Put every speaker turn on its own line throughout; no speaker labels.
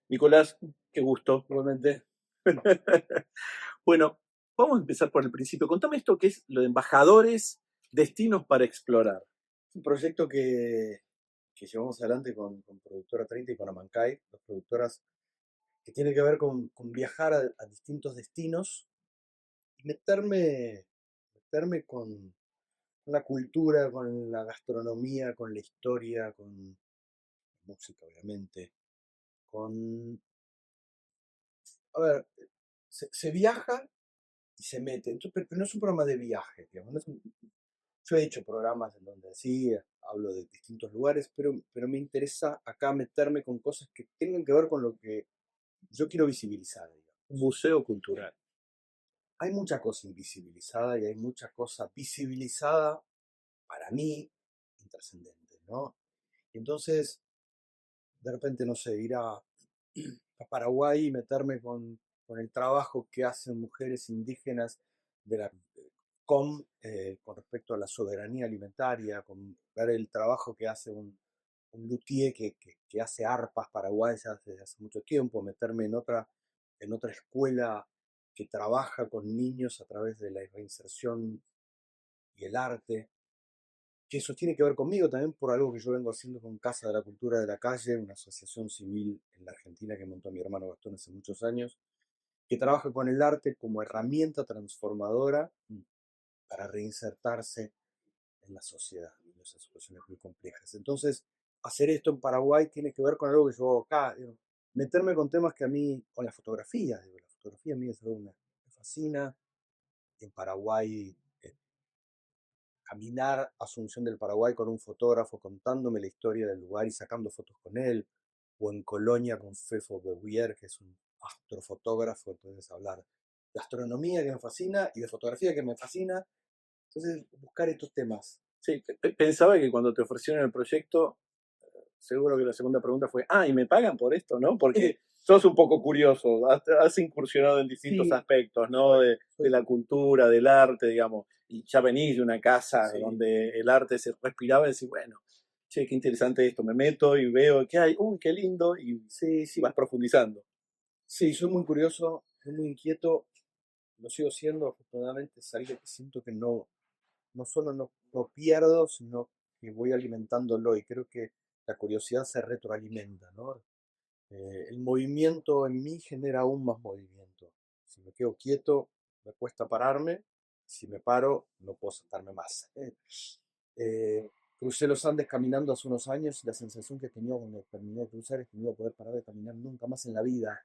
Nicolás, qué gusto, igualmente. Bueno, vamos a empezar por el principio. Contame esto que es lo de embajadores, destinos para explorar.
Es un proyecto que llevamos adelante con Productora 30 y con Amancay, dos productoras que tiene que ver con viajar a distintos destinos y meterme con la cultura, con la gastronomía, con la historia, con música, obviamente. Con, a ver, se viaja y se mete. Entonces, pero no es un programa de viaje, digamos. Yo he hecho programas en donde sí hablo de distintos lugares, pero me interesa acá meterme con cosas que tengan que ver con lo que yo quiero visibilizar, digamos.
Un museo cultural.
Hay mucha cosa invisibilizada y hay mucha cosa visibilizada para mí intrascendente, ¿no? Y entonces, de repente, no sé, ir a Paraguay y meterme con el trabajo que hacen mujeres indígenas de la con respecto a la soberanía alimentaria, con ver el trabajo que hace un luthier que hace arpas paraguayas desde hace mucho tiempo, meterme en otra escuela que trabaja con niños a través de la reinserción y el arte, que eso tiene que ver conmigo también por algo que yo vengo haciendo con Casa de la Cultura de la Calle, una asociación civil en la Argentina que montó mi hermano Gastón hace muchos años, que trabaja con el arte como herramienta transformadora para reinsertarse en la sociedad, en esas situaciones muy complejas. Entonces, hacer esto en Paraguay tiene que ver con algo que yo hago acá, digo, meterme con temas que a mí, con la fotografía, digo, la fotografía a mí es algo que me fascina. En Paraguay, caminar a Asunción del Paraguay con un fotógrafo contándome la historia del lugar y sacando fotos con él, o en Colonia con Fefo Beguier, que es un astrofotógrafo, entonces hablar de astronomía que me fascina y de fotografía que me fascina, entonces buscar estos temas.
Sí, pensaba que cuando te ofrecieron el proyecto, seguro que la segunda pregunta fue, ¿y me pagan por esto, no? Porque sos un poco curioso, has incursionado en distintos
Sí,
aspectos, ¿no?
soy,
De
soy,
la cultura, del arte, digamos, y ya venís de una casa
sí,
donde el arte se respiraba y decís, bueno, che, qué interesante esto, me meto y veo qué hay, uy, qué lindo, y
sí,
vas
sí,
profundizando.
sí, soy muy curioso, soy muy inquieto, lo sigo siendo, afortunadamente es algo que siento que no solo no pierdo, sino que voy alimentándolo y creo que la curiosidad se retroalimenta, ¿no? El movimiento en mí genera aún más movimiento. Si me quedo quieto, me cuesta pararme. Si me paro, no puedo sentarme más. Crucé los Andes caminando hace unos años y la sensación que tenía cuando terminé de cruzar es que no iba a poder parar de caminar nunca más en la vida.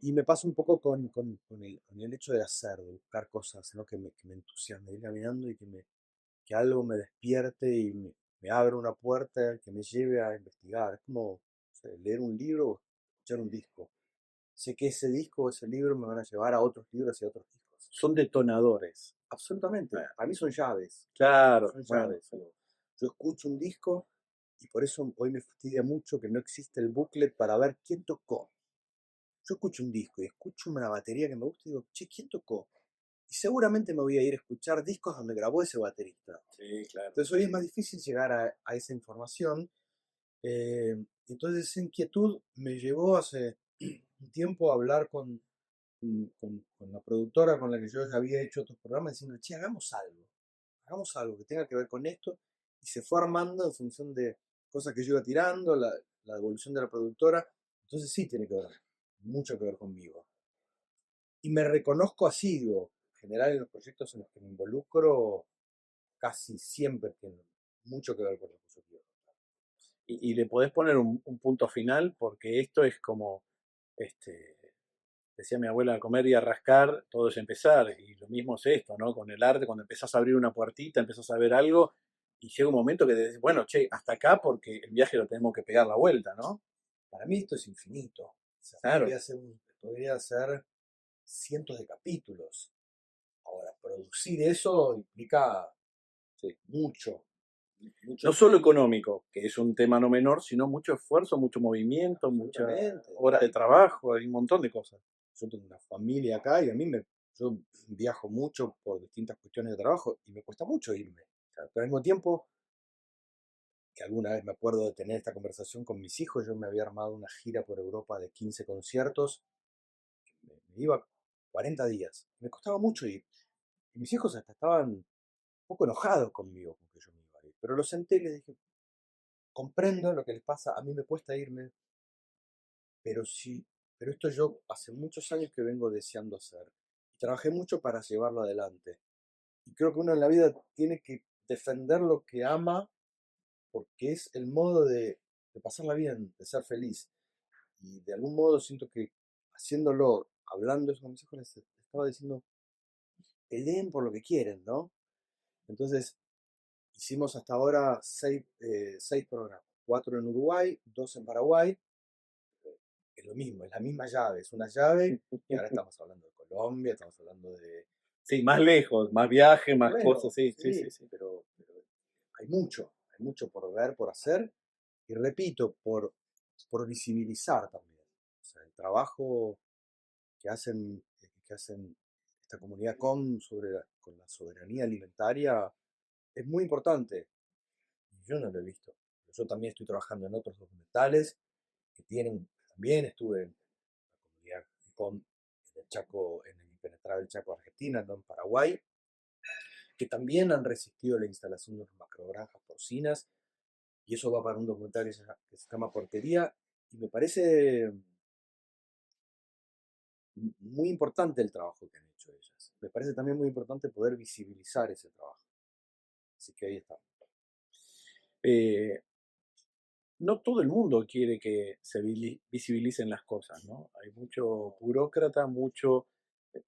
Y me pasa un poco con el hecho de hacer, de buscar cosas, ¿no? Que me entusiasme, ir caminando y que algo me despierte y me abra una puerta que me lleve a investigar. Es como, no sé, leer un libro o escuchar un disco. Sé que ese disco o ese libro me van a llevar a otros libros y a otros discos.
Son detonadores.
Absolutamente. Para mí son llaves.
Claro,
Son
bueno,
llaves. Yo escucho un disco y por eso hoy me fastidia mucho que no existe el booklet para ver quién tocó. Yo escucho un disco y escucho una batería que me gusta y digo, che, ¿quién tocó? Y seguramente me voy a ir a escuchar discos donde grabó ese baterista.
sí, claro.
Entonces hoy es más difícil llegar a esa información. Entonces esa inquietud me llevó hace un tiempo a hablar con la productora con la que yo ya había hecho otros programas, diciendo, che, hagamos algo que tenga que ver con esto. Y se fue armando en función de cosas que yo iba tirando, la evolución de la productora. Entonces sí tiene que ver, mucho que ver conmigo. Y me reconozco así, digo, en general en los proyectos en los que me involucro, casi siempre tienen mucho que ver con lo que yo quiero.
Y le podés poner un punto final, porque esto es como, este, decía mi abuela, comer y a rascar, todo es empezar. Y lo mismo es esto, ¿no? Con el arte, cuando empezás a abrir una puertita, empezás a ver algo, y llega un momento que te decís, bueno, che, hasta acá porque el viaje lo tenemos que pegar la vuelta, ¿no?
Para mí esto es infinito. O sea,
Claro,
podría ser cientos de capítulos. Ahora, producir eso implica
sí.
mucho, mucho
No solo
esfuerzo.
económico, que es un tema no menor, sino mucho esfuerzo, mucho movimiento, mucha
Absolutamente.
hora de trabajo, hay un montón de cosas.
Yo tengo una familia acá y yo viajo mucho por distintas cuestiones de trabajo y me cuesta mucho irme. O sea, pero al mismo tiempo que alguna vez me acuerdo de tener esta conversación con mis hijos. Yo me había armado una gira por Europa de 15 conciertos, me iba 40 días, me costaba mucho ir. Y mis hijos hasta estaban un poco enojados conmigo con que yo me iba a ir. Pero los senté y les dije, comprendo lo que les pasa, a mí me cuesta irme, pero sí, pero esto yo hace muchos años que vengo deseando hacer. Y trabajé mucho para llevarlo adelante. Y creo que uno en la vida tiene que defender lo que ama porque es el modo de pasarla bien, de ser feliz. Y de algún modo siento que haciéndolo, hablando eso con mis hijos, les estaba diciendo, peleen por lo que quieren, ¿no? Entonces, hicimos hasta ahora seis programas, cuatro en Uruguay, dos en Paraguay, es lo mismo, es la misma llave, es una llave, y ahora estamos hablando de Colombia, estamos hablando de...
Sí, más lejos, más viaje, más cosas,
Bueno,
sí, sí, sí,
sí,
sí.
pero hay mucho por ver, por hacer, y repito, por visibilizar también. O sea, el trabajo que hacen esta comunidad con la soberanía alimentaria es muy importante. Yo no lo he visto. Yo también estoy trabajando en otros documentales que tienen, también estuve en la comunidad con en el Chaco, en el impenetrable Chaco Argentina, no en Paraguay, que también han resistido la instalación de unas macrogranjas porcinas, y eso va para un documental que se llama Portería, y me parece muy importante el trabajo que han hecho ellas. Me parece también muy importante poder visibilizar ese trabajo. Así que ahí está.
Eh, no todo el mundo quiere que se visibilicen las cosas, ¿no? Hay mucho burócrata, mucho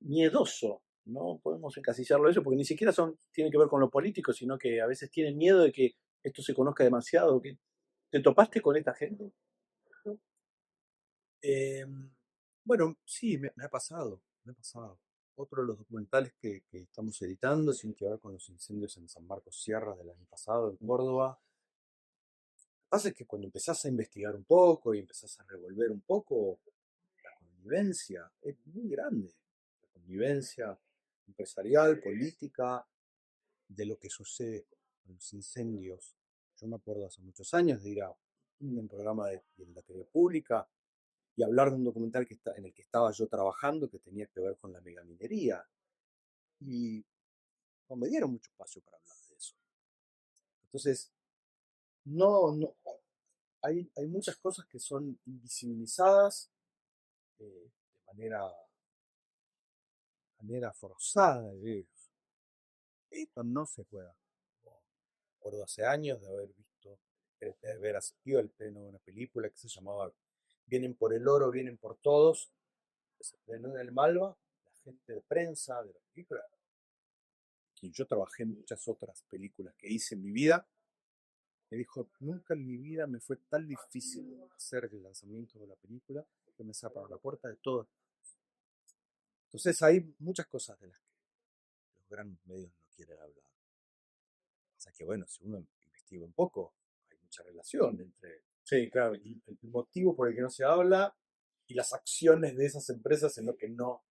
miedoso, ¿no? Podemos encasillarlo a eso, porque ni siquiera tiene que ver con lo político, sino que a veces tienen miedo de que esto se conozca demasiado. ¿Te topaste con esta gente?
Eh, bueno, sí, me ha pasado, me ha pasado. Otro de los documentales que estamos editando tiene que ver con los incendios en San Marcos Sierras del año pasado en Córdoba. Lo que pasa es que cuando empezás a investigar un poco y empezás a revolver un poco, la convivencia es muy grande. La convivencia empresarial, política, de lo que sucede con los incendios. Yo me acuerdo hace muchos años de ir a un programa de la TV pública y hablar de un documental en el que estaba yo trabajando que tenía que ver con la megaminería. Y no me dieron mucho espacio para hablar de eso. Entonces, no hay muchas cosas que son invisibilizadas de manera forzada de ellos. Esto no se juega. Recuerdo hace años de haber visto, de haber asistido al pleno de una película que se llamaba Vienen por el oro, vienen por todos, que se estrenó en el Malva. La gente de prensa de la película, que yo trabajé en muchas otras películas que hice en mi vida, me dijo, nunca en mi vida me fue tan difícil hacer el lanzamiento de la película que me cerraron la puerta de todo. Entonces hay muchas cosas de las que los grandes medios no quieren hablar. O sea que bueno, si uno investiga un poco, hay mucha relación entre
Sí, claro.
el motivo por el que no se habla y las acciones de esas empresas en lo que no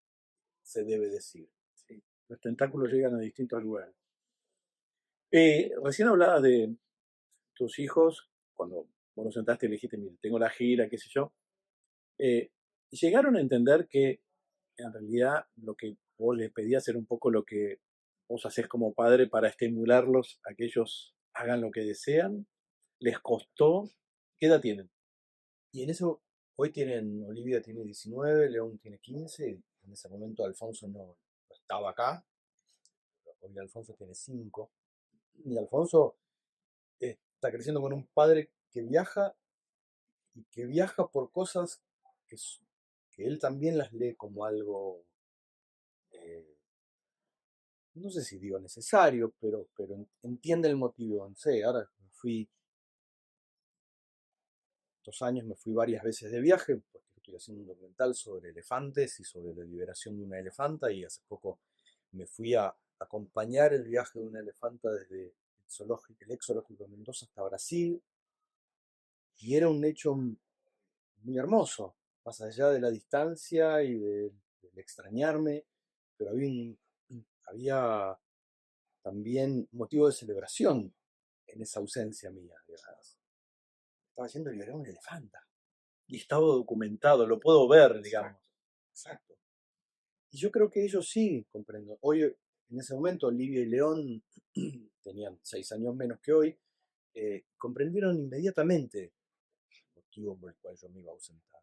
se debe decir.
Sí. Los tentáculos llegan a distintos lugares. Recién hablabas de tus hijos, cuando vos los sentaste y le dijiste, mire, tengo la gira, qué sé yo, eh, llegaron a entender que en realidad lo que vos les pedías era un poco lo que vos hacés como padre para estimularlos a que ellos hagan lo que desean. ¿Les costó? ¿Qué edad tienen?
Y en eso, hoy Olivia tiene 19, León tiene 15, en ese momento Alfonso no estaba acá, hoy Alfonso tiene 5, y Alfonso está creciendo con un padre que viaja y que viaja por cosas que, que él también las lee como algo, eh, no sé si digo necesario, pero entiende el motivo. No sé, ahora me fui 2 años, me fui varias veces de viaje, porque estoy haciendo un documental sobre elefantes y sobre la liberación de una elefanta, y hace poco me fui a acompañar el viaje de una elefanta desde el ex zoológico de Mendoza hasta Brasil, y era un hecho muy hermoso, más allá de la distancia y del extrañarme, pero había también motivo de celebración en esa ausencia mía, digamos. Estaba yendo a liberar un elefanta.
Y estaba documentado, lo puedo ver, digamos.
Exacto. Y yo creo que ellos sí comprenden. Hoy, en ese momento, Olivia y León tenían 6 años menos que hoy, comprendieron inmediatamente el motivo por el cual yo me iba a ausentar.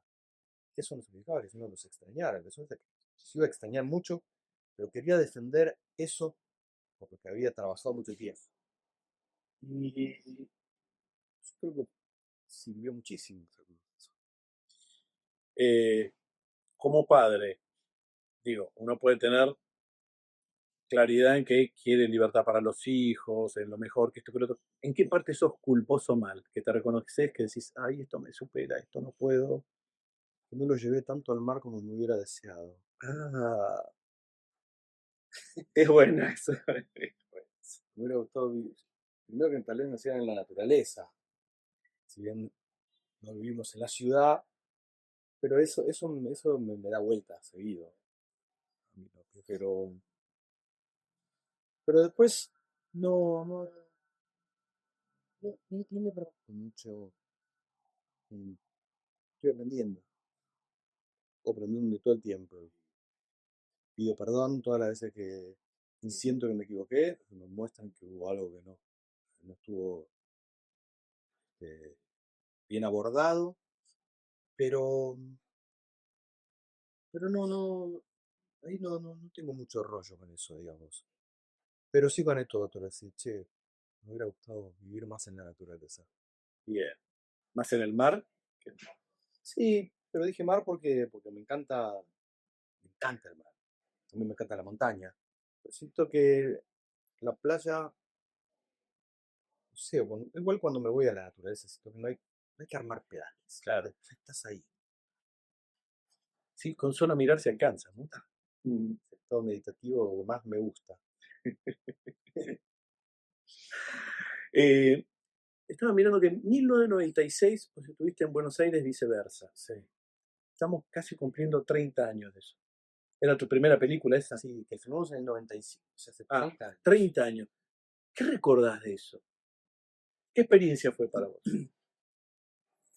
Que eso no significaba que yo no los extrañara, que eso se iba a extrañar mucho, pero quería defender eso por lo que había trabajado mucho tiempo. Y yo creo que sirvió muchísimo.
Eh, como padre, digo, uno puede tener claridad en que quiere libertad para los hijos, en lo mejor que esto, que lo otro. ¿En qué parte sos culposo mal? Que te reconoces, que decís, ay, esto me supera, esto no puedo.
No lo llevé tanto al mar como me hubiera deseado.
Ah, es buena eso.
Me hubiera gustado vivir. Primero que tal vez nacieran en la naturaleza. Si bien no vivimos en la ciudad, pero eso me da vuelta seguido. A mí, ¿no? Pero después no me preocupo mucho. Estoy aprendiendo. Aprendiendo todo el tiempo. Pido perdón todas las veces que siento que me equivoqué. Me muestran que hubo algo que no estuvo eh, bien abordado. Pero, pero ahí no tengo mucho rollo con eso, digamos. Pero sí con esto otro, decir, che, me hubiera gustado vivir más en la naturaleza.
Bien. Más en el mar.
Sí, pero dije mar porque me encanta el mar. También me encanta la montaña. Pero siento que la playa, no sé, igual cuando me voy a la naturaleza, siento que no hay que armar pedales.
Claro.
Ya estás ahí.
Sí, con solo mirar se alcanza, ¿no?
El estado meditativo más me gusta.
Eh, estaba mirando que en 1996 pues, estuviste en Buenos Aires, viceversa.
Sí,
Estamos casi cumpliendo 30 años de eso. ¿Era tu primera película esa?
sí, que filmamos en el 95, o sea, hace
Ah,
30 años.
30 años. ¿Qué recordás de eso? ¿Qué experiencia fue para vos?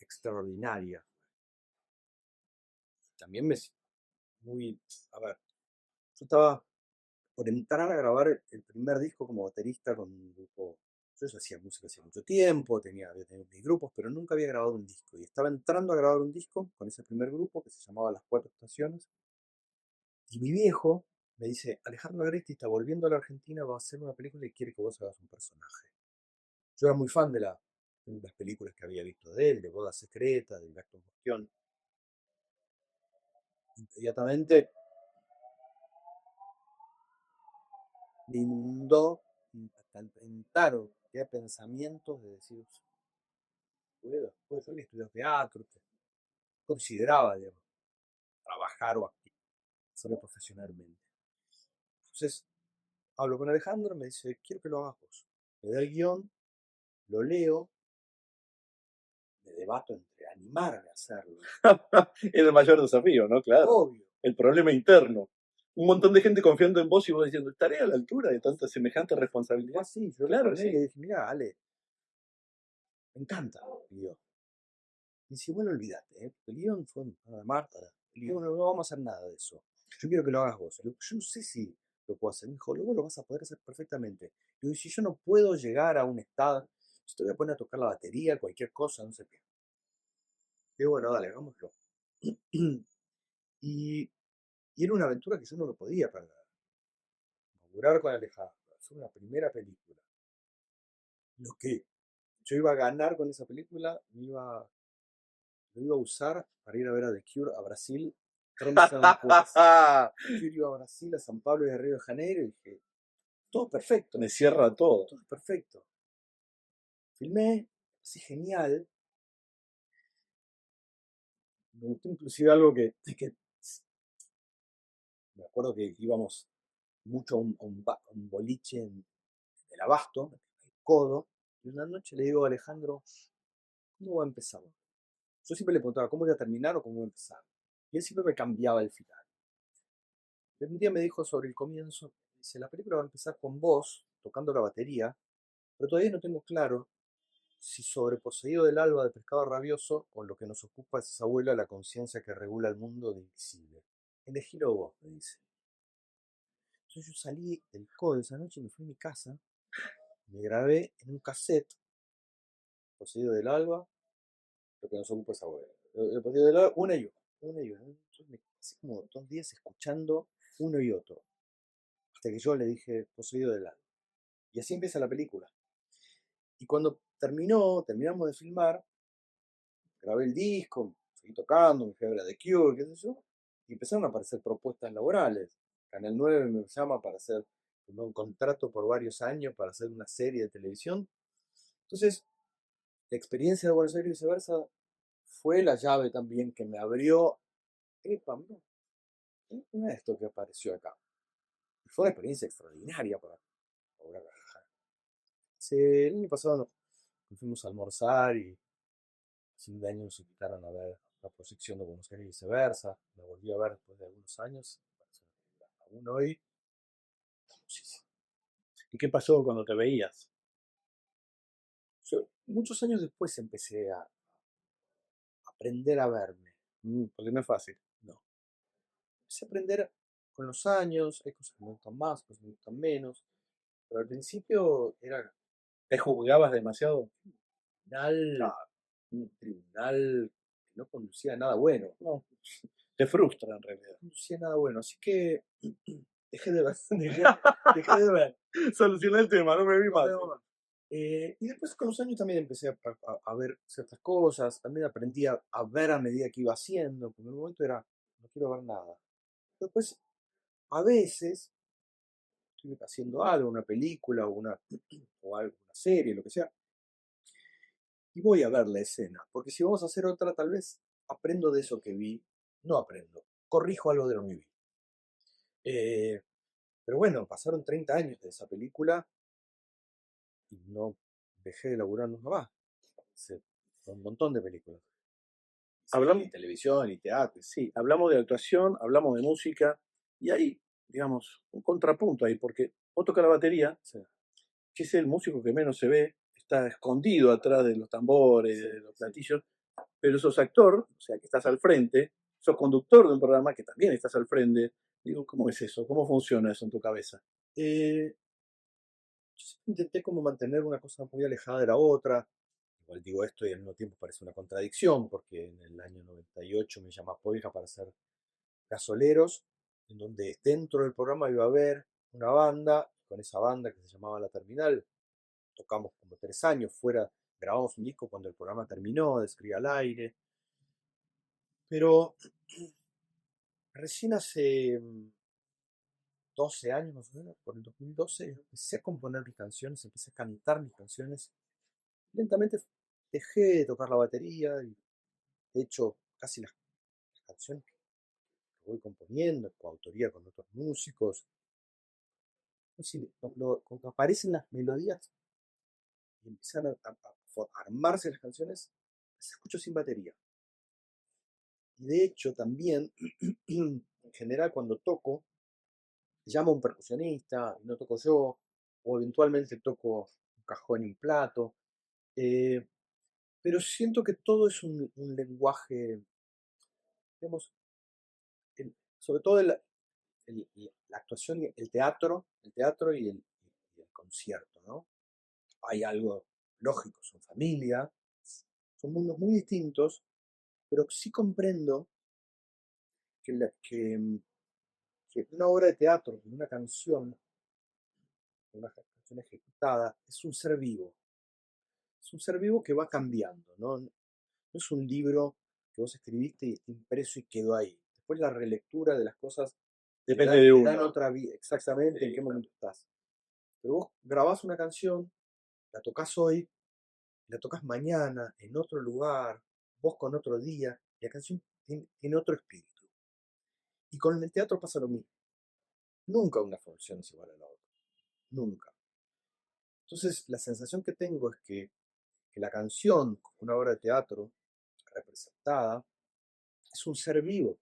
Extraordinaria. También muy, a ver, yo estaba por entrar a grabar el primer disco como baterista con un grupo. Yo ya hacía música hace mucho tiempo, había tenido mis grupos, pero nunca había grabado un disco. Y estaba entrando a grabar un disco con ese primer grupo que se llamaba Las Cuatro Estaciones. Y mi viejo me dice, Alejandro Agresti está volviendo a la Argentina, va a hacer una película y quiere que vos hagas un personaje. Yo era muy fan de las películas que había visto de él, de Boda Secreta, del Acto en Cuestión. Inmediatamente me inundó, intentaron, que pensamientos de decir, puede ser que estudió teatro, que consideraba, digamos, trabajar o hacerlo profesionalmente. Entonces, hablo con Alejandro, me dice, quiero que lo hagas vos. Me da el guión, lo leo, me debato entre animarme a hacerlo.
Era el mayor desafío, ¿no? Claro.
Obvio.
El problema interno. Un montón de gente confiando en vos y vos diciendo, ¿estaré a la altura de tanta semejante responsabilidad?
Fue así, yo
Claro,
le
sí.
y le dije, mira, Ale, me encanta el guión. Y dice, bueno, olvídate, el guión fue nada más para. El guión no vamos a hacer nada de eso. Yo quiero que lo hagas vos. Yo no sé si lo puedo hacer. Me dijo, luego lo vas a poder hacer perfectamente. Y yo, si yo no puedo llegar a un estado, yo te voy a poner a tocar la batería, cualquier cosa, no sé qué. Y bueno, dale, hagámoslo. y, y era una aventura que yo no lo podía perder. Laburar con Alejandro, hacer una primera película. Lo que yo iba a ganar con esa película, lo iba a usar para ir a ver a The Cure a Brasil 3 meses después. The Cure iba a Brasil, a San Pablo y a Río de Janeiro y dije, todo perfecto,
Me cierra todo.
todo es perfecto. Filmé, así genial. Me gustó inclusive algo que me acuerdo que íbamos mucho a un boliche en el Abasto, en el Codo, y una noche le digo a Alejandro, ¿cómo va a empezar? Yo siempre le preguntaba cómo iba a terminar o cómo iba a empezar. Y él siempre me cambiaba el final. Un día me dijo sobre el comienzo, dice, la película va a empezar con vos tocando la batería pero todavía no tengo claro si sobre Poseído del Alba de Pescado Rabioso o lo que nos ocupa es esa abuela, la conciencia que regula el mundo de invisible. Elegilo vos, me dice. Entonces yo salí del CODE esa noche y me fui a mi casa, me grabé en un cassette Poseído del Alba, lo que nos ocupa es abuela. El Poseído del Alba, una y otra, una y otra. Yo me pasé como 2 días escuchando uno y otro, hasta que yo le dije Poseído del Alba. Y así empieza la película. Y cuando terminamos de filmar, grabé el disco, seguí tocando, me fui a ver a The Cure, qué sé yo, y empezaron a aparecer propuestas laborales. Canal 9 me llama para hacer un contrato por varios años para hacer una serie de televisión. Entonces, la experiencia de Buenos Aires y viceversa fue la llave también que me abrió, epa, mira esto que apareció acá. Y fue una experiencia extraordinaria para viajar. Sí, el año pasado nos fuimos a almorzar y fin de año nos invitaron a ver la proyección de Buenos Aires y viceversa. La volví a ver después de algunos años. Aún hoy, muchísimo.
¿Y qué pasó cuando te veías?
Yo, muchos años después empecé a aprender a verme.
Porque no es fácil.
No. Empecé a aprender con los años. Hay cosas que me gustan más, cosas que me gustan menos. Pero al principio era
¿Te juzgabas demasiado?
tribunal,
Claro.
un tribunal que no conducía a nada bueno.
No, te frustra en realidad.
No conducía a nada bueno. Así que dejé de ver. Dejé de ver.
Solucioné el tema, no me vi
No
más.
veo más. Y después con los años también empecé a ver ciertas cosas, también aprendí a ver a medida que iba haciendo, porque en un momento era, no quiero ver nada. Después, a veces, estoy haciendo algo, una película o algo, una serie, lo que sea, y voy a ver la escena, porque si vamos a hacer otra, tal vez aprendo de eso que vi, no aprendo, corrijo algo de lo que vi. Eh, pero bueno, pasaron 30 años de esa película y no dejé de laburar nunca más. Hice un montón de películas.
Hablamos,
Y televisión y teatro.
sí, hablamos de actuación, hablamos de música, y hay, digamos, un contrapunto ahí, porque vos tocas la batería,
Sí,
que es el músico que menos se ve, está escondido atrás de los tambores,
sí,
de los
sí.
platillos, pero sos actor, o sea, que estás al frente, sos conductor de un programa que también estás al frente. Digo, ¿cómo es eso? ¿Cómo funciona eso en tu cabeza?
Eh, yo siempre intenté como mantener una cosa muy alejada de la otra. Igual digo esto y al mismo tiempo parece una contradicción, porque en el año 98 me llama Poija para hacer Gasoleros, en donde dentro del programa iba a haber una banda, y con esa banda que se llamaba La Terminal, tocamos como 3 años fuera, grabamos un disco cuando el programa terminó, de Escribir al Aire, pero recién hace 12 años más o menos, por el 2012, empecé a componer mis canciones, empecé a cantar mis canciones. Lentamente dejé de tocar la batería y de hecho casi las canciones que voy componiendo, coautoría con otros músicos, no sé, cuando aparecen las melodías y empiezan a armarse las canciones, las escucho sin batería. Y de hecho también, en general cuando toco, llamo a un percusionista, y no toco yo, o eventualmente toco un cajón y un plato. eh, pero siento que todo es un lenguaje, digamos, sobre todo la actuación, el teatro y el concierto, ¿no? Hay algo lógico, son familia, son mundos muy distintos, pero sí comprendo que una obra de teatro, una canción ejecutada, es un ser vivo que va cambiando, ¿no? No es un libro que vos escribiste y está impreso y quedó ahí. Después la relectura de las cosas
Depende de
te dan
uno.
otra vida, exactamente en qué momento estás. Pero vos grabás una canción, la tocas hoy, la tocas mañana, en otro lugar, vos con otro día, y la canción tiene otro espíritu. Y con el teatro pasa lo mismo. Nunca una función es igual a la otra. Nunca. Entonces, la sensación que tengo es que la canción, como una obra de teatro representada, es un ser vivo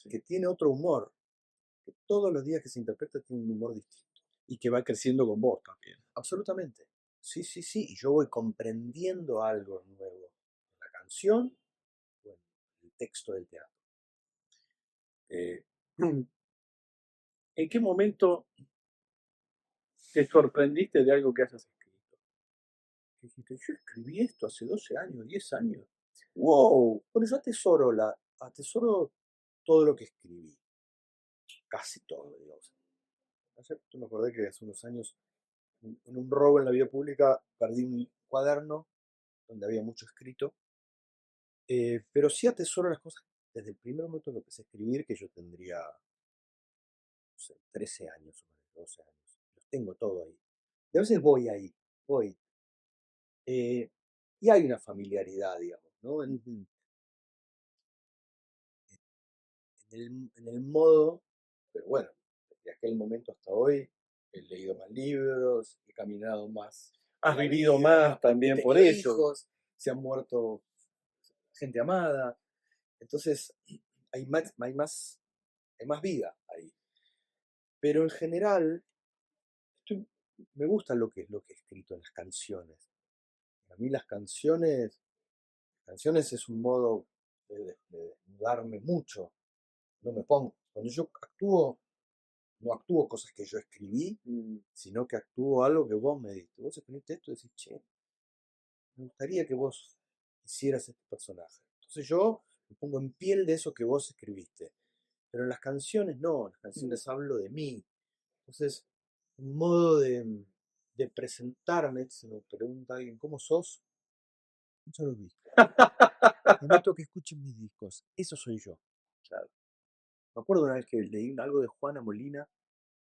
que tiene otro humor, que todos los días que se interpreta tiene un humor distinto.
Y que va creciendo con vos también.
Absolutamente. Sí, sí, sí, y yo voy comprendiendo algo nuevo en la canción o en el texto del teatro.
Eh, ¿En qué momento te sorprendiste de algo que hayas escrito? Dijiste, yo escribí esto hace 12 años, 10 años. ¡Wow!
Bueno, yo atesoro todo lo que escribí, casi todo, digamos. Ayer me acordé que hace unos años, en un robo en la vida pública, perdí un cuaderno donde había mucho escrito, pero sí atesoro las cosas desde el primer momento que empecé a escribir, que yo tendría, no sé, 13 años o menos, 12 años. Los tengo todo ahí. Y a veces voy ahí, voy. Y hay una familiaridad, digamos, ¿no? En el modo, pero bueno, desde aquel momento hasta hoy he leído más libros, he caminado más
Has
por la
vivido
vida,
más
he
también por
tenido
eso.
hijos, se han muerto gente amada, entonces hay más vida ahí. Pero en general, estoy- me gusta lo que he escrito en las canciones. A mí canciones es un modo de darme mucho. No me pongo, cuando yo actúo, no actúo cosas que yo escribí, sino que actúo algo que vos me diste. Vos escribiste esto y decís, che, me gustaría que vos hicieras este personaje. Entonces yo me pongo en piel de eso que vos escribiste. Pero en las canciones no, en las canciones hablo de mí. Entonces, un modo de presentarme, si me pregunta alguien, ¿cómo sos? Escucha los discos. Te invito a que escuchen mis discos. Eso soy yo.
Claro.
Me acuerdo una vez que leí algo de Juana Molina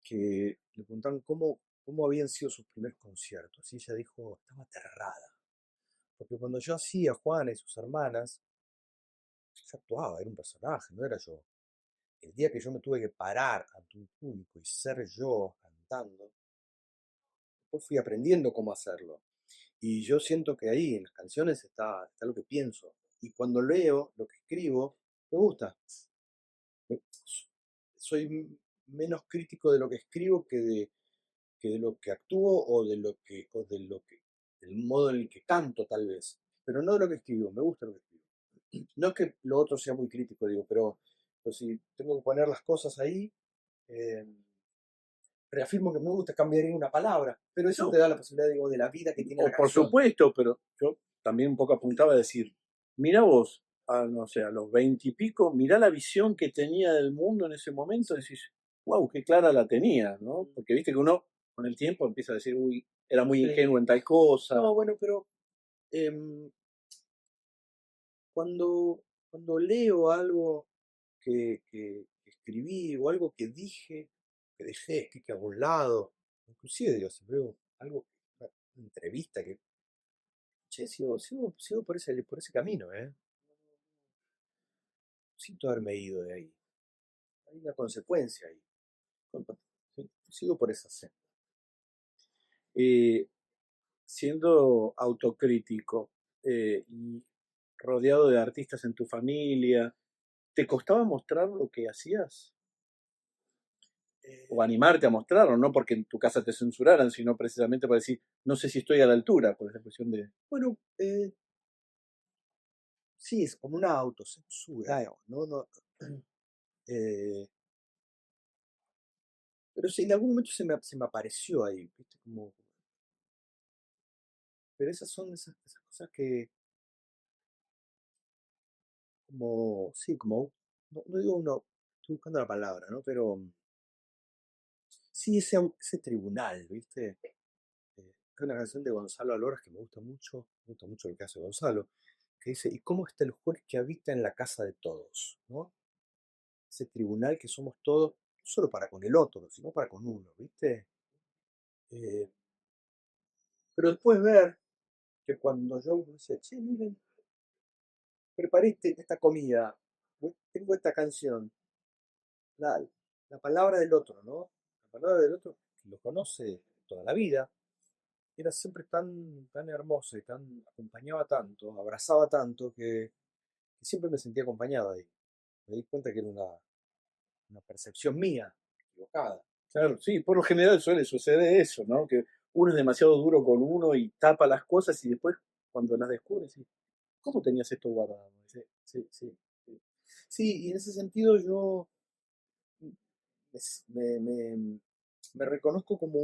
que le preguntaron cómo habían sido sus primeros conciertos. Y ella dijo, estaba aterrada. Porque cuando yo hacía Juana y sus hermanas, yo actuaba, era un personaje, no era yo. El día que yo me tuve que parar ante un público y ser yo cantando, después fui aprendiendo cómo hacerlo. Y yo siento que ahí en las canciones está lo que pienso. Y cuando leo lo que escribo, me gusta. Me- Soy menos crítico de lo que escribo que de lo que actúo del modo en el que canto tal vez. Pero no de lo que escribo, me gusta lo que escribo. No es que lo otro sea muy crítico, digo, pero pues, si tengo que poner las cosas ahí, eh, reafirmo que me gusta, cambiaría una palabra, pero eso te
No,
da la posibilidad, digo, de la vida que tiene la
o por
canción.
supuesto, pero yo también un poco apuntaba a decir, mira vos, no sé, a los 20 y pico, mirá la visión que tenía del mundo en ese momento,
Sí.
decís, wow, qué clara la tenía, ¿no? Porque viste que uno con el tiempo empieza a decir, uy, era muy ingenuo
Sí.
en tal cosa.
No, bueno, pero em, cuando leo algo que escribí o algo que dije, que dejé escrito a algún lado, inclusive digo, si veo algo, una entrevista que, che, sigo por ese camino, ¿eh? Siento haberme ido de ahí. Hay una consecuencia ahí. Sí, sigo por esa senda.
Eh, Siendo autocrítico y rodeado de artistas en tu familia, ¿te costaba mostrar lo que hacías? O
Eh,
animarte a mostrarlo, no porque en tu casa te censuraran, sino precisamente para decir, no sé si estoy a la altura, por esa cuestión de...
bueno, sí, es como una autocensura, digamos, ¿no? Eh, pero sí, en algún momento se me apareció ahí, ¿viste? Pero esas son esas cosas que, sí, no digo uno, estoy buscando la palabra, ¿no? Pero sí, ese tribunal, ¿viste? Hay una canción de Gonzalo Alora que me gusta mucho lo que hace Gonzalo, que dice, ¿y cómo está el juez que habita en la casa de todos? ¿No? Ese tribunal que somos todos, no solo para con el otro, sino para con uno, ¿viste? Eh, pero después ver que cuando yo decía, che, miren, preparé esta comida, tengo esta canción, la, la palabra del otro, ¿no? La palabra del otro que lo conoce toda la vida, era siempre tan hermosa y acompañaba tanto, abrazaba tanto, que siempre me sentía acompañado ahí. Me di cuenta que era una percepción mía, equivocada.
Claro, sí, por lo general suele suceder eso, ¿no? Que uno es demasiado duro con uno y tapa las cosas y después cuando las descubres, sí, ¿cómo tenías esto guardado? Sí, sí, sí, sí.
Sí, y en ese sentido yo me, me- me reconozco como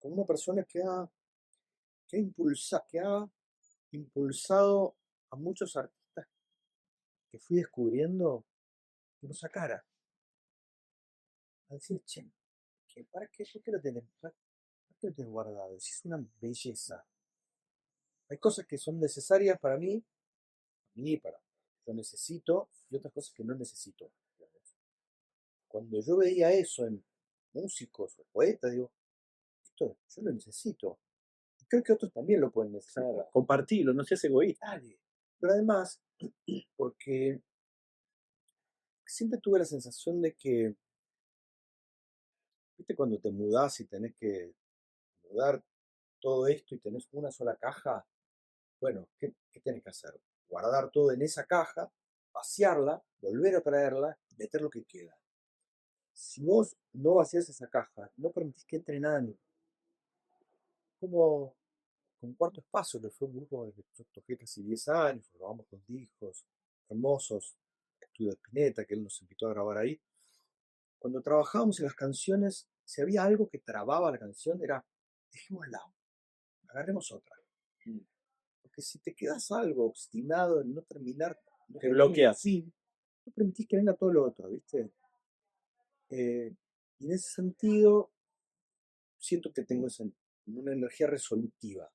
una persona que ha impulsado a muchos artistas que fui descubriendo que lo sacara. A decir, che, ¿para qué? ¿Por qué por qué lo tenés guardado? Si es una belleza. Hay cosas que son necesarias para mí, para yo necesito, y otras cosas que no necesito. Cuando yo veía eso en músicos o poetas, digo, esto yo lo necesito. Y creo que otros también lo pueden necesitar.
Claro, compartilo, no seas egoísta.
Dale. Pero además, porque siempre tuve la sensación de que, viste, cuando te mudás y tenés que mudar todo esto y tenés una sola caja, bueno, ¿qué tenés que hacer? Guardar todo en esa caja, vaciarla, volver a traerla y meter lo que queda. Si vos no vacías esa caja, no permitís que entre nada, como con Cuarto Espacio, que fue un grupo que yo toqué casi 10 años, grabamos con discos hermosos, Estudio de Spinetta, que él nos invitó a grabar ahí. Cuando trabajábamos en las canciones, si había algo que trababa la canción, era, dejémosla, agarremos otra. Porque si te quedas algo obstinado en no terminar, no
Te
terminar el
bloqueas.
fin, no permitís que venga todo lo otro, ¿viste? Y en ese sentido, siento que tengo una energía resolutiva,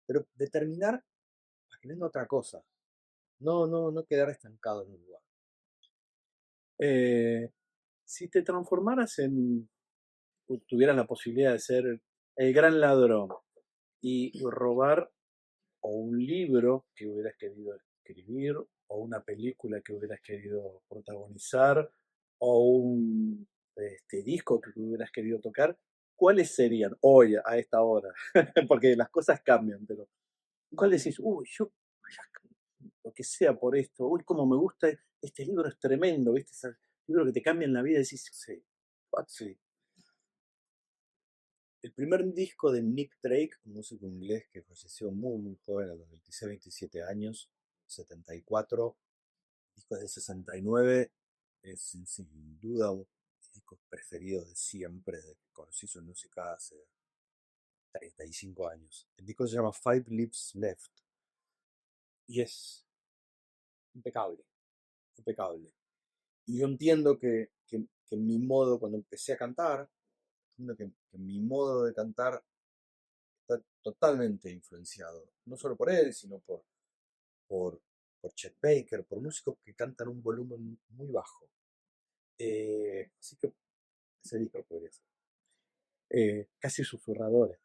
pero determinar a que venga otra cosa, no quedar estancado en un lugar.
Eh, si te transformaras tuvieras la posibilidad de ser el gran ladrón y robar o un libro que hubieras querido escribir, o una película que hubieras querido protagonizar, o un disco que hubieras querido tocar, ¿cuáles serían hoy, a esta hora? Porque las cosas cambian, pero ¿cuál decís? Uy, yo, lo que sea por esto, uy, cómo me gusta, este libro es tremendo, ¿viste? Ese libro que te cambia en la vida, decís, sí,
Sí. El primer disco de Nick Drake, un músico inglés que falleció muy joven, a los 26, 27 años, 74, disco del 69, es sin duda uno de mis discos preferidos de siempre, desde que conocí su música hace 35 años. El disco se llama Five Lips Left y es impecable, impecable. Y yo entiendo que mi modo, cuando empecé a cantar, entiendo que mi modo de cantar está totalmente influenciado, no solo por él, sino por, por Chet Baker, por músicos que cantan un volumen muy bajo. Así que ese disco podría ser.
casi susurradores.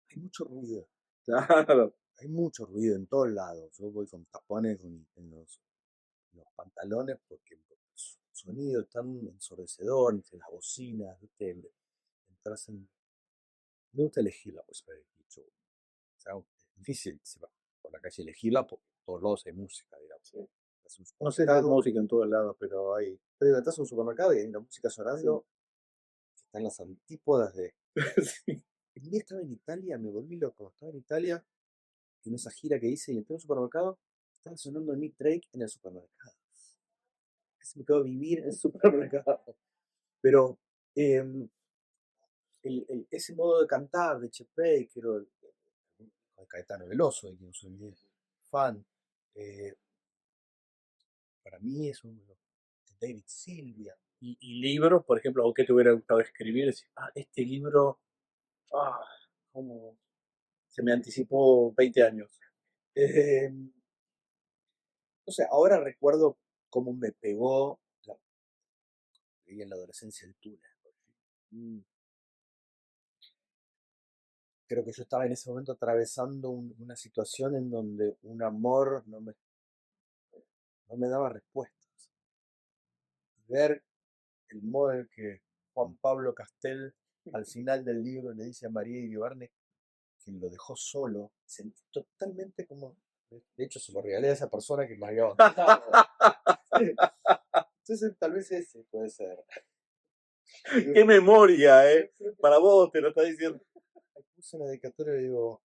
Hay mucho ruido,
Claro.
hay mucho ruido en todos lados. Yo voy con tapones en los pantalones porque el sonido tan ensordecedor entre las bocinas, ¿viste? Entras en... Me gusta elegir la música de dicho. O sea, es difícil si vas por la calle elegirla porque en todos lados hay música, digamos.
Sí.
Vas a un
No sé si hay
supermercado,
música en todos lados, pero hay.
pero entras a un supermercado y hay una música sonando que está en las antípodas de...
Sí.
El día estaba en Italia, me volví loco. Estaba en Italia en esa gira que hice y entré a un supermercado, estaba sonando Nick Drake en el supermercado. Casi me quedo a vivir en el supermercado. Pero ese modo de cantar de Chet Baker o de Caetano Veloso, de quien soy muy fan, eh, para mí es uno de David Sylvia.
Y libros, por ejemplo, o qué te hubiera gustado escribir, decís, este libro, ah, cómo se me anticipó 20 años.
Eh, no sé, ahora recuerdo cómo me pegó en la adolescencia el Tula. Mm, Creo que yo estaba en ese momento atravesando una situación en donde un amor no me daba respuestas. Ver el modo en que Juan Pablo Castel al final del libro le dice a María Iribarne que lo dejó solo, sentí totalmente como, de hecho se lo regalé a esa persona que me había abandonado. Entonces tal vez ese puede ser.
¡Qué memoria, eh! Para vos te lo está diciendo.
Puse en la dedicatoria y digo,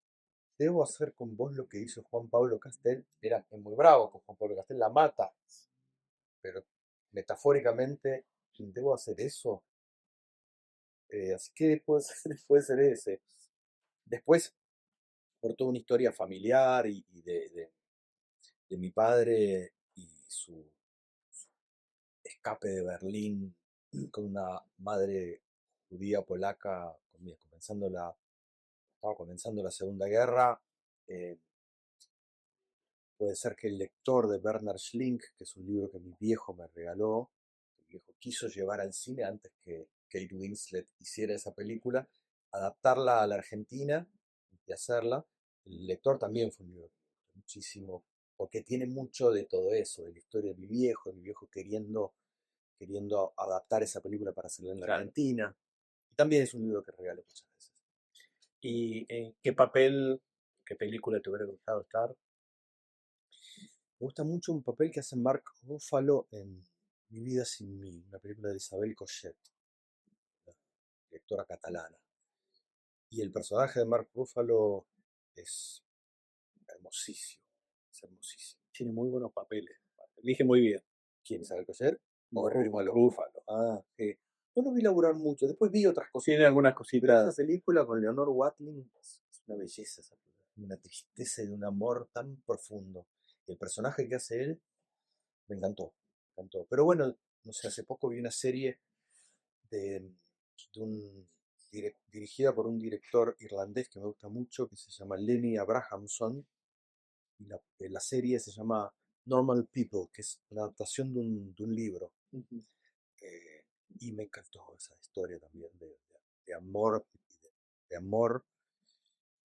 debo hacer con vos lo que hizo Juan Pablo Castel. Era es muy bravo, con Juan Pablo Castel la mata, pero metafóricamente, debo hacer eso. Así que puede ser ese. Después, por toda una historia familiar y de mi padre y su escape de Berlín con una madre judía polaca, estaba comenzando la Segunda Guerra. eh, Puede ser que el lector de Bernard Schlink, que es un libro que mi viejo me regaló, mi viejo quiso llevar al cine antes que Kate Winslet hiciera esa película, adaptarla a la Argentina y hacerla. El lector también fue un libro que me gustó muchísimo, porque tiene mucho de todo eso, de la historia de mi viejo queriendo adaptar esa película para hacerla en la
Claro.
Argentina. Y también es un libro que regalo muchas veces.
¿Y en qué papel, qué película te hubiera gustado estar?
Me gusta mucho un papel que hace Mark Ruffalo en Mi vida sin mí, una película de Isabel Coixet, la directora catalana. Y el personaje de Mark Ruffalo es hermosísimo, es hermosísimo.
Tiene muy buenos papeles. Elige muy bien.
¿Quién, Isabel Coixet? O
Mark
Ruffalo.
Ruffalo.
Ah, sí. No lo vi laburar mucho, después vi otras cosas.
Tiene algunas
Pero
cositas.
esa película con Leonor Watling es una belleza, esa película. Una tristeza y de un amor tan profundo. Y el personaje que hace él me encantó, me encantó. Pero bueno, no sé, hace poco vi una serie de, de un, dirigida por un director irlandés que me gusta mucho, que se llama Lenny Abrahamson, y la serie se llama Normal People, que es una adaptación de un libro. Eh, y me encantó esa historia también de amor, de amor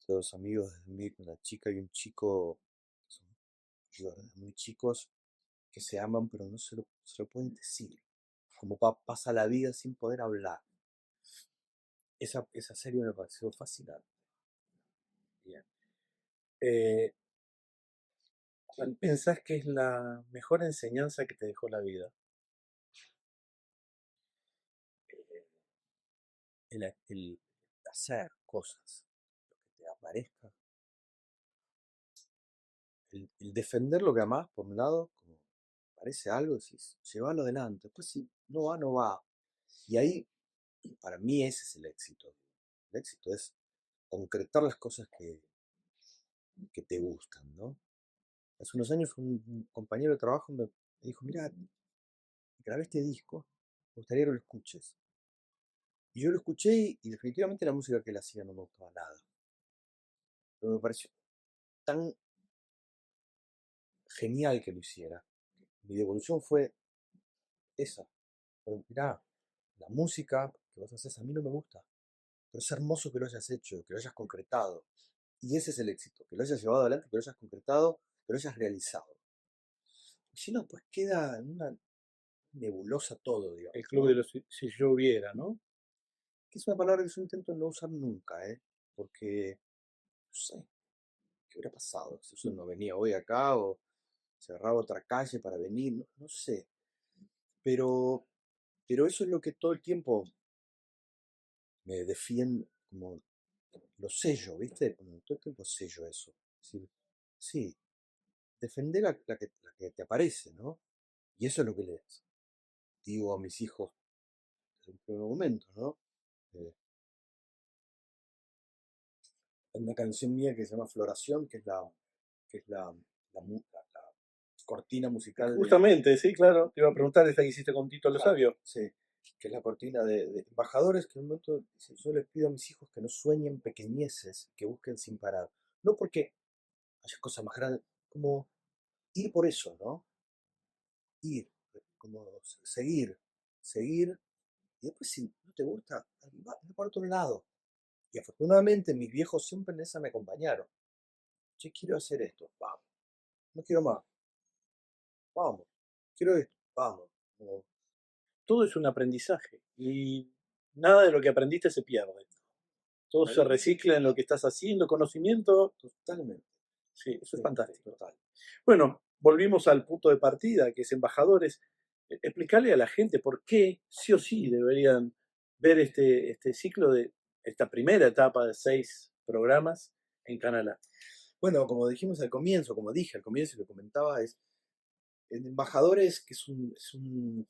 de dos amigos de mí, una chica y un chico, que son muy chicos, que se aman pero no se lo pueden decir. Como pasa la vida sin poder hablar. Esa serie me pareció fascinante.
Bien. Eh, ¿Cuál pensás que es la mejor enseñanza que te dejó la vida?
El hacer cosas, lo que te aparezca, el defender lo que amás, por un lado, como parece algo, decís, llevarlo adelante. Después, si no va, no va. Y ahí, para mí, ese es el éxito. El éxito es concretar las cosas que te gustan, ¿no? Hace unos años un compañero de trabajo me dijo, mira, grabé este disco, me gustaría que lo escuches. Y yo lo escuché y definitivamente la música que él hacía no me gustaba nada. Pero me pareció tan genial que lo hiciera. Mi devolución fue esa. Mirá, la música que vos haces a mí no me gusta, pero es hermoso que lo hayas hecho, que lo hayas concretado. Y ese es el éxito, que lo hayas llevado adelante, que lo hayas concretado, que lo hayas realizado. Y si no, pues queda en una nebulosa todo, digamos,
El club de
¿no?
los si yo hubiera, ¿no?
Que es una palabra que yo intento no usar nunca, ¿eh? Porque, no sé, ¿qué hubiera pasado? Si yo no venía hoy acá o cerraba otra calle para venir, no, no sé. Pero, pero eso es lo que todo el tiempo me defiende, como lo sello, ¿viste? Como todo el tiempo sello eso. Es decir, sí, defender la que te aparece, ¿no? Y eso es lo que les digo a mis hijos desde un primer momento, ¿no? Eh, Hay una canción mía que se llama Floración, que es la cortina musical
Justamente, sí, claro. Te iba a preguntar esta que hiciste con Tito lo
claro,
Sabio.
sí, que es la cortina de embajadores, que en un momento dice, yo les pido a mis hijos que no sueñen pequeñeces, que busquen sin parar. No porque haya cosas más grandes, como ir por eso, ¿no? Ir, como seguir, y después si no te gusta, va por otro lado. Y afortunadamente mis viejos siempre en esa me acompañaron. Yo quiero hacer esto, vamos. No quiero más, vamos. Quiero esto, vamos. Como,
Todo es un aprendizaje y nada de lo que aprendiste se pierde. Todo se recicla en lo que estás haciendo, conocimiento.
totalmente.
Sí, eso es
Sí, sí,
fantástico.
total.
Bueno, volvimos al punto de partida, que es embajadores. Explicarle a la gente por qué sí o sí deberían ver este ciclo de esta primera etapa de 6 programas en Canal A.
Bueno, como dijimos al comienzo, como dije al comienzo y lo comentaba, es en Embajadores, que es un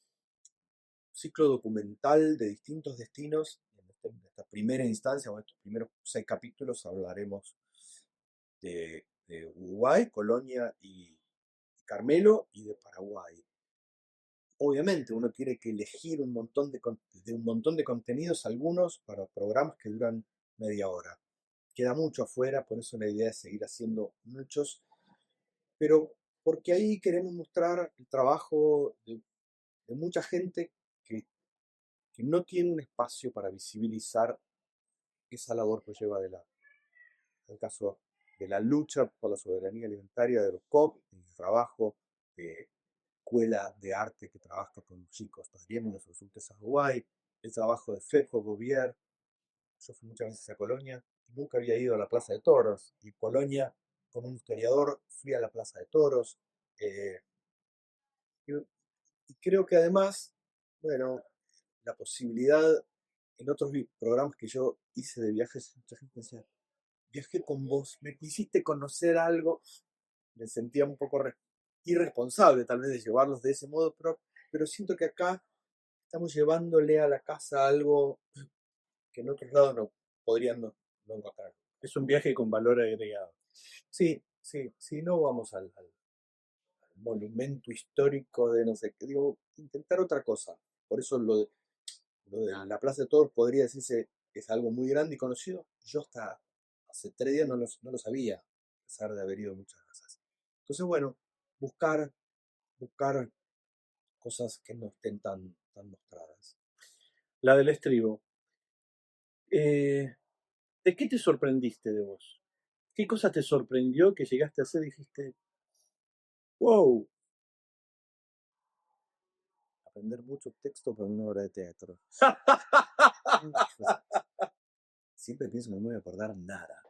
ciclo documental de distintos destinos. En esta primera instancia, o en estos primeros 6 capítulos, hablaremos de Uruguay, Colonia y Carmelo, y de Paraguay. Obviamente uno tiene que elegir un montón de contenidos, algunos para programas que duran media hora. Queda mucho afuera, por eso la idea es seguir haciendo muchos, pero porque ahí queremos mostrar el trabajo de mucha gente que no tiene un espacio para visibilizar esa labor que lleva adelante. En el caso de la lucha por la soberanía alimentaria de los COP, el trabajo de escuela de arte que trabaja con chicos también en los resultados de Uruguay, el trabajo de Fejo Bovier. Yo fui muchas veces a Colonia, nunca había ido a la Plaza de Toros, y Colonia, como un historiador, fui a la Plaza de Toros. eh, y, y creo que además, bueno, la posibilidad, en otros programas que yo hice de viajes, mucha gente decía, viajé con vos, me hiciste conocer algo, me sentía un poco irresponsable tal vez de llevarlos de ese modo, pero siento que acá estamos llevándole a la casa algo que en otros lados no podrían no encontrar.
Es un viaje con valor agregado.
Sí, sí, sí, no vamos al monumento histórico de no sé qué, digo, intentar otra cosa. Por eso lo de la Plaza de Toros podría decirse que es algo muy grande y conocido. Yo hasta hace 3 días no lo sabía, a pesar de haber ido muchas veces. Entonces, bueno, buscar cosas que no estén tan mostradas.
La del estribo. ¿De qué te sorprendiste de vos? ¿Qué cosa te sorprendió que llegaste a hacer y dijiste, wow?
Aprender mucho texto para una obra de teatro. Siempre pienso que no me voy a acordar nada.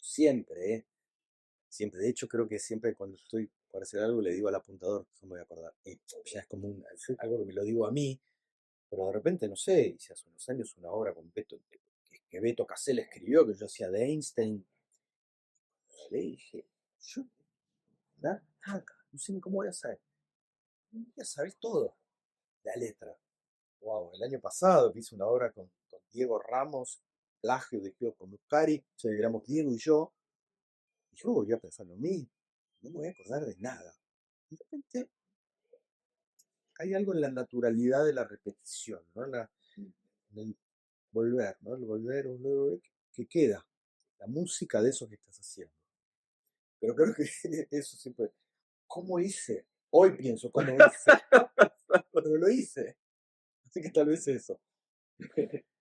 Siempre, ¿eh? Siempre. De hecho, creo que siempre cuando estoy por hacer algo le digo al apuntador, no me voy a acordar. Ya es como algo que me lo digo a mí, pero de repente, no sé, hice hace unos años una obra con que Beto Casella escribió, que yo hacía de Einstein. Le dije, yo, nada, no sé ni cómo voy a hacer. Ya sabes todo, la letra. Wow, el año pasado que hice una obra con Diego Ramos, plagio de Pío Conducari, éramos Diego y yo volví a pensar lo mismo, no me voy a acordar de nada. Y de repente hay algo en la naturalidad de la repetición, ¿no? En el volver, ¿no? El volver, que queda, la música de eso que estás haciendo. Pero creo que eso siempre, ¿cómo hice? Hoy pienso, ¿cómo hice? Pero lo hice. Así que tal vez eso.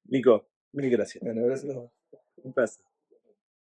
Nico, mil gracias.
Bueno, gracias.
Un placer.